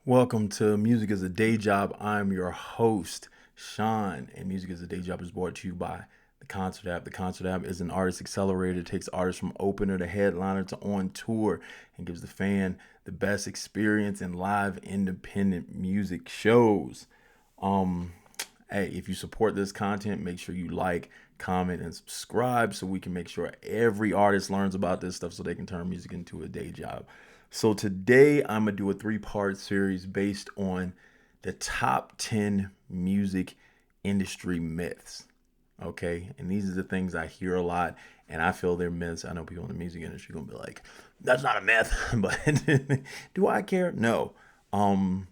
Welcome to Music is a Day Job. I'm your host, Sean, and Music is a Day Job is brought to you by the Concert App. The Concert App is an artist accelerator. It takes artists from opener to headliner to on tour and gives the fan the best experience in live independent music shows. Um, Hey, if you support this content, make sure you like, comment, and subscribe so we can make sure every artist learns about this stuff so they can turn music into a day job. So today I'm going to do a three-part series based on the top 10 music industry myths. Okay, and these are the things I hear a lot, and I feel they're myths. I know people in the music industry are gonna be like, "That's not a myth," but do I care? No. Um,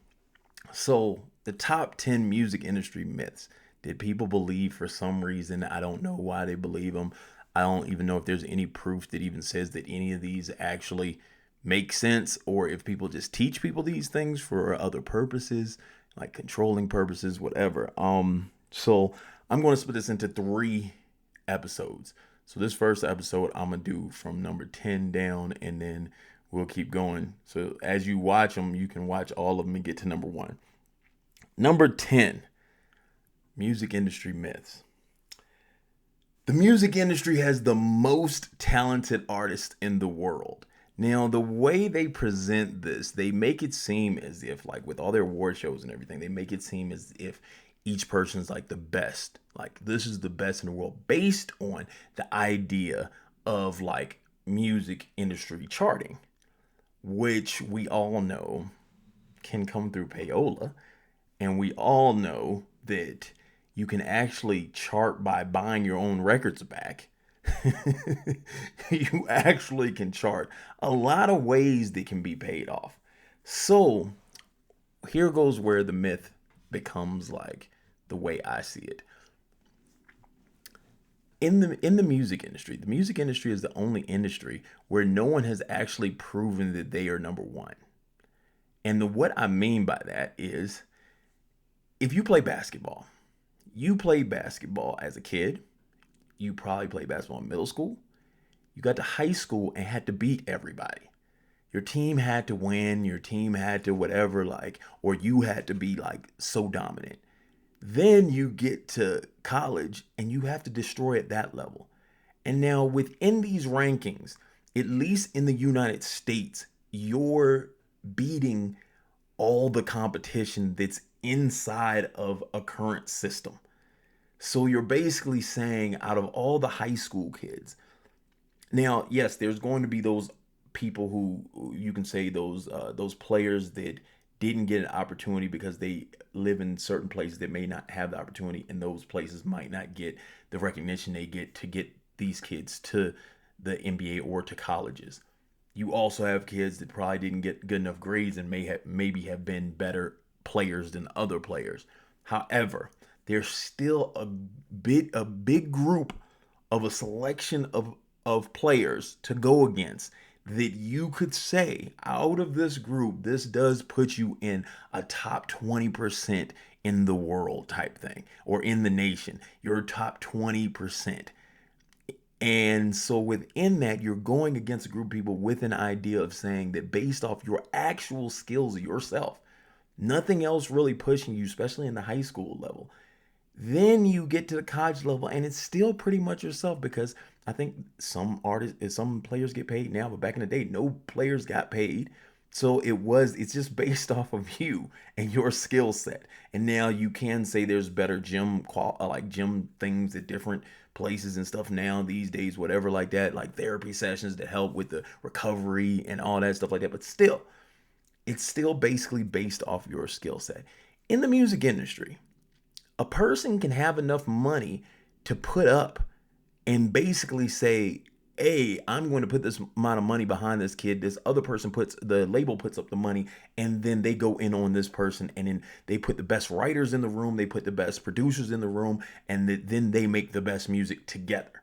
so, the top 10 music industry myths. Did people believe for some reason? I don't know why they believe them. I don't even know if there's any proof that even says that any of these actually make sense or if people just teach people these things for other purposes, like controlling purposes, whatever. So I'm going to split this into three episodes. So this first episode I'm gonna do from number 10 down, and then we'll keep going. So as you watch them, you can watch all of them and get to number one. Number 10, music industry myths. The music industry has the most talented artists in the world. Now, the way they present this, they make it seem as if, like with all their award shows and everything, they make it seem as if each person's like the best. Like, this is the best in the world based on the idea of like music industry charting, which we all know can come through payola. And we all know that you can actually chart by buying your own records back. You actually can chart a lot of ways that can be paid off. So here goes where the myth becomes like the way I see it. In the music industry is the only industry where no one has actually proven that they are number one. And what I mean by that is if you play basketball, you played basketball as a kid, you probably played basketball in middle school, you got to high school and had to beat everybody. Your team had to win, your team had to whatever, like, or you had to be like so dominant. Then you get to college and you have to destroy at that level. And now within these rankings, at least in the United States, you're beating all the competition that's inside of a current system. So you're basically saying out of all the high school kids, now yes, there's going to be those people who you can say those players that didn't get an opportunity because they live in certain places that may not have the opportunity, and those places might not get the recognition they get to get these kids to the NBA or to colleges. You also have kids that probably didn't get good enough grades and maybe have been better players than other players. However, there's still a big group of a selection of players to go against that you could say out of this group, this does put you in a top 20% in the world type thing, or in the nation. You're top 20%. And so within that, you're going against a group of people with an idea of saying that based off your actual skills of yourself, nothing else really pushing you, especially in the high school level. Then you get to the college level and it's still pretty much yourself, because I think some players get paid now, but back in the day, no players got paid. So it's just based off of you and your skill set. And now you can say there's better like gym things at different places and stuff now these days, whatever like that, like therapy sessions to help with the recovery and all that stuff like that. But still, it's still basically based off your skill set. In the music industry, a person can have enough money to put up and basically say, hey, I'm going to put this amount of money behind this kid. This other person the label puts up the money, and then they go in on this person, and then they put the best writers in the room, they put the best producers in the room, and then they make the best music together.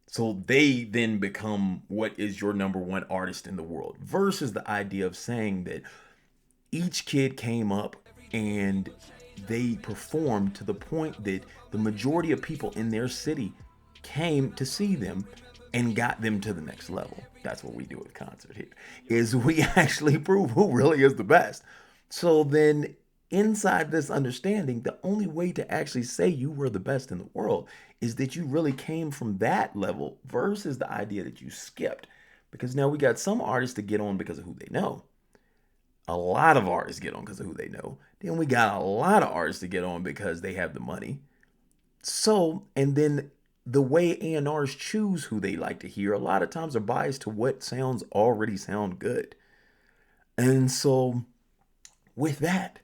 So they then become what is your number one artist in the world, versus the idea of saying that each kid came up and they performed to the point that the majority of people in their city came to see them, and got them to the next level. That's what we do at concert here, is we actually prove who really is the best. So then inside this understanding, the only way to actually say you were the best in the world is that you really came from that level versus the idea that you skipped. Because now we got some artists to get on because of who they know. A lot of artists get on because of who they know. Then we got a lot of artists to get on because they have the money. So, and then the way A&Rs choose who they like to hear, a lot of times are biased to what sounds already sound good. And so with that,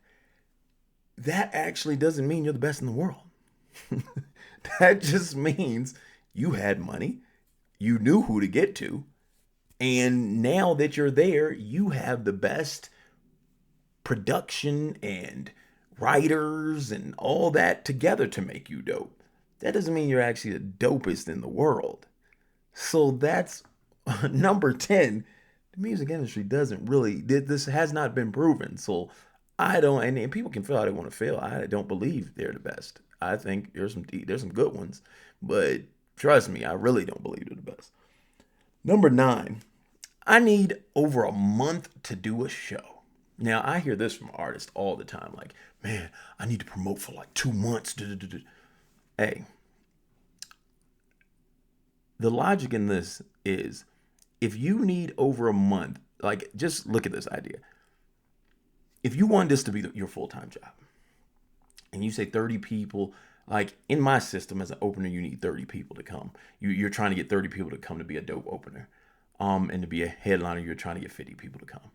that actually doesn't mean you're the best in the world. That just means you had money, you knew who to get to, and now that you're there, you have the best production and writers and all that together to make you dope. That doesn't mean you're actually the dopest in the world. So that's number 10. The music industry doesn't really, this has not been proven. So I don't, and people can feel how they want to feel. I don't believe they're the best. I think there's some good ones, but trust me, I really don't believe they're the best. Number 9, I need over a month to do a show. Now, I hear this from artists all the time like, man, I need to promote for like 2 months. Hey, the logic in this is if you need over a month, like just look at this idea. If you want this to be your full time job and you say 30 people, like in my system as an opener, you need 30 people to come. You're trying to get 30 people to come to be a dope opener. And to be a headliner, you're trying to get 50 people to come.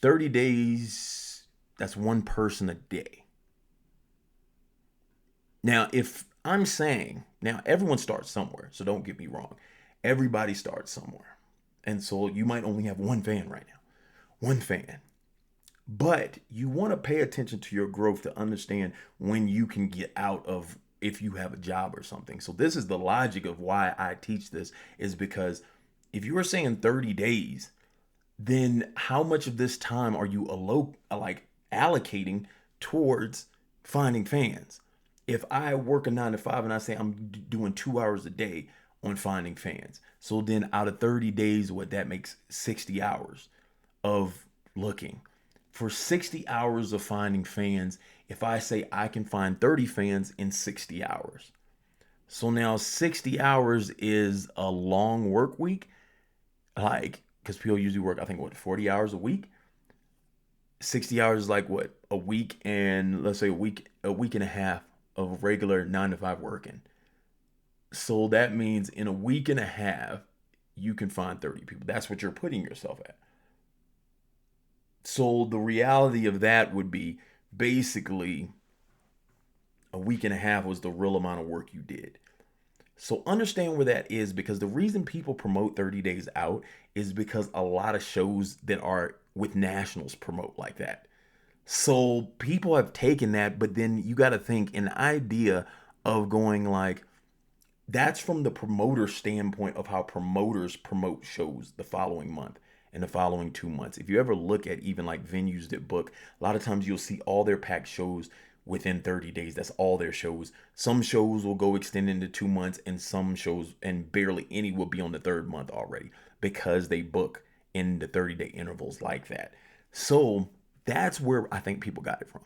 30 days, that's one person a day. Now, if I'm saying, now everyone starts somewhere, so don't get me wrong. Everybody starts somewhere. And so you might only have one fan right now, one fan. But you want to pay attention to your growth to understand when you can get out of if you have a job or something. So this is the logic of why I teach this, is because if you are saying 30 days, then how much of this time are you allocating towards finding fans? If I work a 9 to 5 and I say I'm doing 2 hours a day on finding fans, so then out of 30 days, what that makes 60 hours of looking. For 60 hours of finding fans, if I say I can find 30 fans in 60 hours. So now 60 hours is a long work week. Like, because people usually work, I think, 40 hours a week? 60 hours is like what? A week and let's say a week and a half of regular 9 to 5 working. So that means in a week and a half, you can find 30 people. That's what you're putting yourself at. So the reality of that would be basically a week and a half was the real amount of work you did. So understand where that is, because the reason people promote 30 days out is because a lot of shows that are with nationals promote like that. So people have taken that, but then you got to think an idea of going like, that's from the promoter standpoint of how promoters promote shows the following month and the following 2 months. If you ever look at even like venues that book, a lot of times you'll see all their packed shows within 30 days. That's all their shows. Some shows will go extend into 2 months, and some shows, and barely any, will be on the third month already because they book in the 30-day intervals like that. So that's where I think people got it from.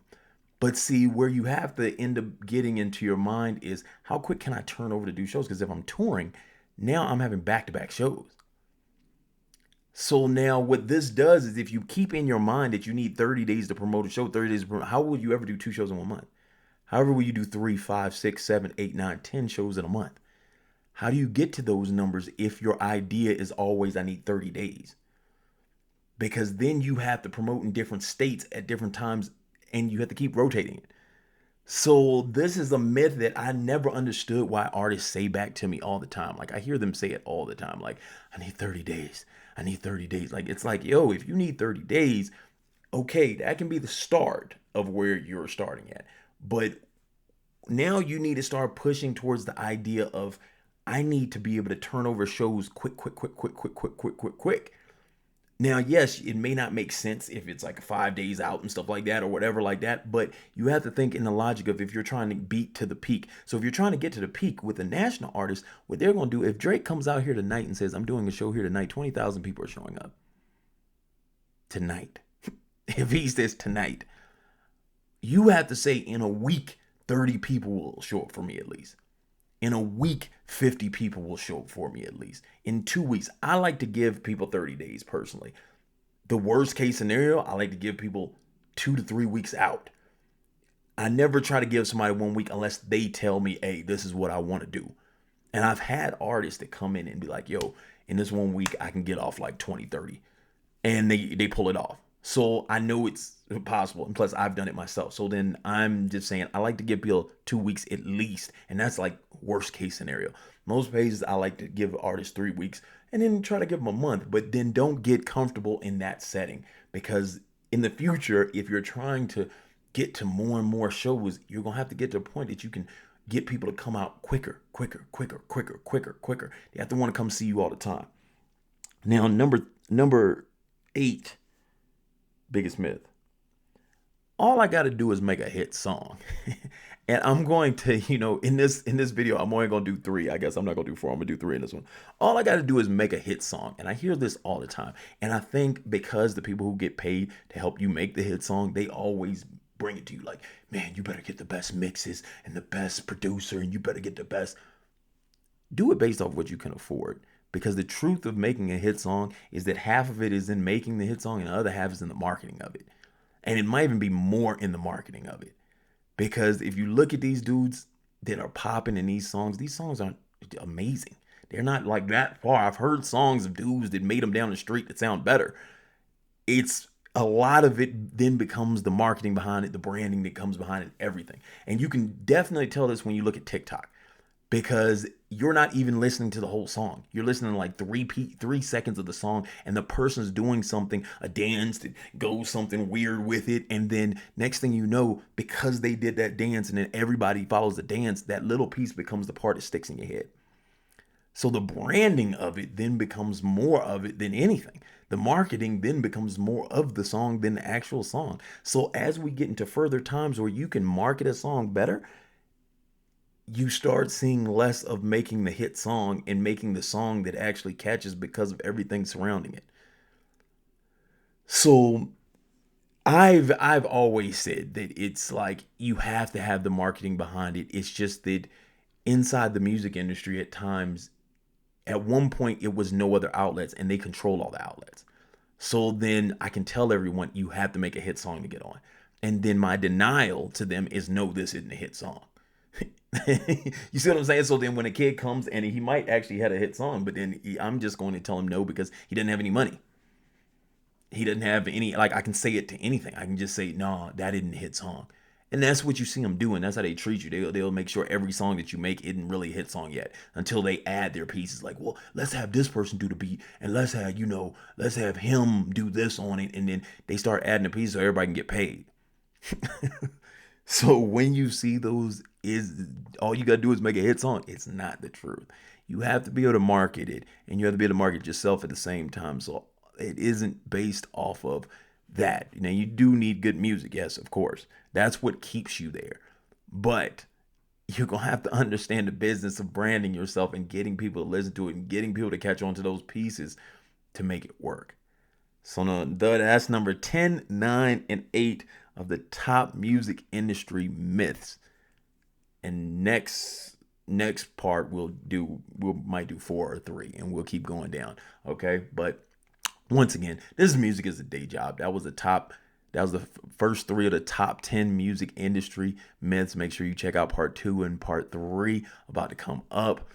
But see, where you have to end up getting into your mind is how quick can I turn over to do shows? Because if I'm touring, now I'm having back-to-back shows. So now what this does is if you keep in your mind that you need 30 days to promote a show, 30 days to promote, how will you ever do 2 shows in 1 month? However, will you do 3, 5, 6, 7, 8, 9, 10 shows in a month? How do you get to those numbers if your idea is always I need 30 days? Because then you have to promote in different states at different times and you have to keep rotating it. So this is a myth that I never understood why artists say back to me all the time. Like I hear them say it all the time. Like, I need 30 days. I need 30 days. Like, it's like, yo, if you need 30 days, okay, that can be the start of where you're starting at. But now you need to start pushing towards the idea of I need to be able to turn over shows quick. Now, yes, it may not make sense if it's like 5 days out and stuff like that or whatever like that, but you have to think in the logic of if you're trying to beat to the peak. So if you're trying to get to the peak with a national artist, what they're going to do, if Drake comes out here tonight and says, I'm doing a show here tonight, 20,000 people are showing up tonight. If he says tonight, you have to say in a week, 30 people will show up for me at least. In a week, 50 people will show up for me at least. In 2 weeks, I like to give people 30 days personally. The worst case scenario, I like to give people 2 to 3 weeks out. I never try to give somebody 1 week unless they tell me, hey, this is what I want to do. And I've had artists that come in and be like, yo, in this 1 week, I can get off like 20, 30. And they pull it off. So I know it's possible. And plus, I've done it myself. So then I'm just saying, I like to give people 2 weeks at least. And that's like worst case scenario. Most pages, I like to give artists 3 weeks and then try to give them a month. But then don't get comfortable in that setting. Because in the future, if you're trying to get to more and more shows, you're going to have to get to a point that you can get people to come out quicker. They have to want to come see you all the time. Now, number 8, biggest myth. All I got to do is make a hit song. And I'm going to, in this video, I'm only going to do 3. I guess I'm not going to do 4. I'm going to do 3 in this one. All I got to do is make a hit song. And I hear this all the time. And I think because the people who get paid to help you make the hit song, they always bring it to you like, man, you better get the best mixes and the best producer and you better get the best. Do it based off what you can afford. Because the truth of making a hit song is that half of it is in making the hit song and the other half is in the marketing of it. And it might even be more in the marketing of it. Because if you look at these dudes that are popping in these songs aren't amazing. They're not like that far. I've heard songs of dudes that made them down the street that sound better. It's a lot of it then becomes the marketing behind it, the branding that comes behind it, everything. And you can definitely tell this when you look at TikTok. Because you're not even listening to the whole song. You're listening to like 3 seconds of the song and the person's doing something, a dance that goes something weird with it. And then next thing you know, because they did that dance and then everybody follows the dance, that little piece becomes the part that sticks in your head. So the branding of it then becomes more of it than anything. The marketing then becomes more of the song than the actual song. So as we get into further times where you can market a song better, you start seeing less of making the hit song and making the song that actually catches because of everything surrounding it. So I've always said that it's like you have to have the marketing behind it. It's just that inside the music industry at times, at one point it was no other outlets and they control all the outlets. So then I can tell everyone you have to make a hit song to get on. And then my denial to them is no, this isn't a hit song. You see what I'm saying? So then when a kid comes and he might actually had a hit song, but then I'm just going to tell him no because he didn't have any money. He doesn't have any, like I can say it to anything. I can just say, no, that isn't a hit song. And that's what you see them doing. That's how they treat you. They'll make sure every song that you make isn't really a hit song yet until they add their pieces. Like, well, let's have this person do the beat and let's have him do this on it. And then they start adding the pieces so everybody can get paid. So when you see those, is all you got to do is make a hit song. It's not the truth. You have to be able to market it and you have to be able to market yourself at the same time. So it isn't based off of that. Now you do need good music. Yes, of course. That's what keeps you there. But you're going to have to understand the business of branding yourself and getting people to listen to it and getting people to catch on to those pieces to make it work. So that's number 10, 9, and 8 of the top music industry myths. And next part we might do 4 or 3 and we'll keep going down. Okay. But once again, this music is a day job. That was the first 3 of the top 10 music industry myths. Make sure you check out part 2 and part 3 about to come up.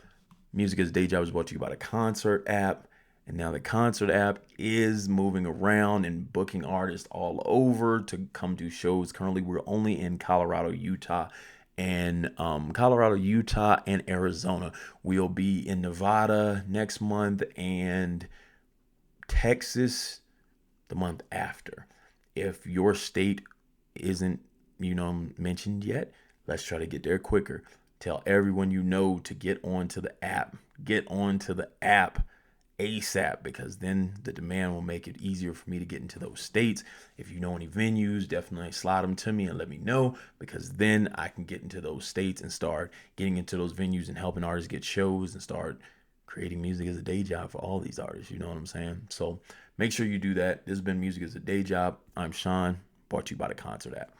Music is a day job is brought to you by the Concert app. And now the Concert app is moving around and booking artists all over to come do shows. Currently, we're only in Colorado, Utah, and Arizona. We'll be in Nevada next month and Texas the month after. If your state isn't, mentioned yet, let's try to get there quicker. Tell everyone you know to get onto the app. Get onto the app ASAP, because then the demand will make it easier for me to get into those states. If you know any venues, definitely slide them to me and let me know, because then I can get into those states and start getting into those venues and helping artists get shows and start creating music as a day job for all these artists. You know what I'm saying? So make sure you do that. This has been Music as a Day Job. I'm Sean, brought to you by the Concert app.